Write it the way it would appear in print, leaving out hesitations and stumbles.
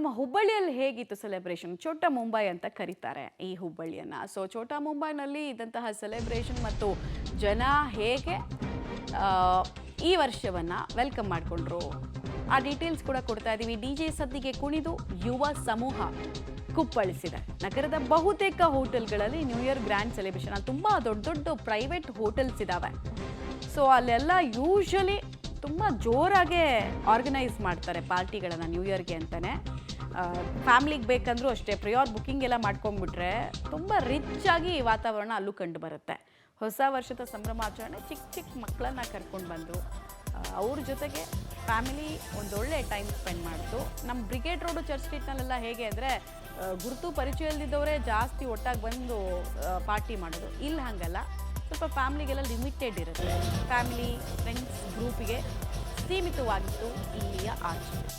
ನಮ್ಮ ಹುಬ್ಬಳ್ಳಿಯಲ್ಲಿ ಹೇಗಿತ್ತು ಸೆಲೆಬ್ರೇಷನ್? ಛೋಟಾ ಮುಂಬೈ ಅಂತ ಕರೀತಾರೆ ಈ ಹುಬ್ಬಳ್ಳಿಯನ್ನು. ಸೊ ಛೋಟಾ ಮುಂಬೈನಲ್ಲಿ ಇದ್ದಂತಹ ಸೆಲೆಬ್ರೇಷನ್ ಮತ್ತು ಜನ ಹೇಗೆ ಈ ವರ್ಷವನ್ನು ವೆಲ್ಕಮ್ ಮಾಡಿಕೊಂಡ್ರು, ಆ ಡೀಟೇಲ್ಸ್ ಕೂಡ ಕೊಡ್ತಾ ಇದ್ದೀವಿ. DJ ಸದ್ದಿಗೆ ಕುಣಿದು ಯುವ ಸಮೂಹ ಕುಪ್ಪಳಿಸಿದೆ. ನಗರದ ಬಹುತೇಕ ಹೋಟೆಲ್ಗಳಲ್ಲಿ ನ್ಯೂ ಇಯರ್ ಗ್ರ್ಯಾಂಡ್ ಸೆಲೆಬ್ರೇಷನ್, ತುಂಬ ದೊಡ್ಡ ದೊಡ್ಡ ಪ್ರೈವೇಟ್ ಹೋಟೆಲ್ಸ್ ಇದ್ದಾವೆ. ಸೊ ಅಲ್ಲೆಲ್ಲ ಯೂಶಲಿ ತುಂಬ ಜೋರಾಗೆ ಆರ್ಗನೈಸ್ ಮಾಡ್ತಾರೆ ಪಾರ್ಟಿಗಳನ್ನು ನ್ಯೂ ಇಯರ್ಗೆ ಅಂತಲೇ. ಫ್ಯಾಮ್ಲಿಗೆ ಬೇಕಂದ್ರೂ ಅಷ್ಟೇ ಪ್ರಿಯಾರ್ ಬುಕ್ಕಿಂಗ್ ಎಲ್ಲ ಮಾಡ್ಕೊಂಡ್ಬಿಟ್ರೆ ತುಂಬ ರಿಚ್ ಆಗಿ ವಾತಾವರಣ ಅಲ್ಲೂ ಕಂಡು ಬರುತ್ತೆ. ಹೊಸ ವರ್ಷದ ಸಂಭ್ರಮಾಚರಣೆ, ಚಿಕ್ಕ ಚಿಕ್ಕ ಮಕ್ಕಳನ್ನ ಕರ್ಕೊಂಡು ಬಂದರು, ಅವ್ರ ಜೊತೆಗೆ ಫ್ಯಾಮಿಲಿ ಒಂದೊಳ್ಳೆ ಟೈಮ್ ಸ್ಪೆಂಡ್ ಮಾಡಿತು. ನಮ್ಮ ಬ್ರಿಗೇಡ್ ರೋಡು ಚರ್ಚ್ ಸ್ಟ್ರೀಟ್ನಲ್ಲೆಲ್ಲ ಹೇಗೆ ಅಂದರೆ ಗುರುತು ಪರಿಚಯ ಇಲ್ದಿದ್ದವರೇ ಜಾಸ್ತಿ ಒಟ್ಟಾಗಿ ಬಂದು ಪಾರ್ಟಿ ಮಾಡೋದು. ಇಲ್ಲಿ ಹಾಗಲ್ಲ, ಸ್ವಲ್ಪ ಫ್ಯಾಮ್ಲಿಗೆಲ್ಲ ಲಿಮಿಟೆಡ್ ಇರುತ್ತೆ. ಫ್ಯಾಮಿಲಿ ಫ್ರೆಂಡ್ಸ್ ಗ್ರೂಪಿಗೆ ಸೀಮಿತವಾಗಿತ್ತು ಇಲ್ಲಿಯ ಆಚರಣೆ.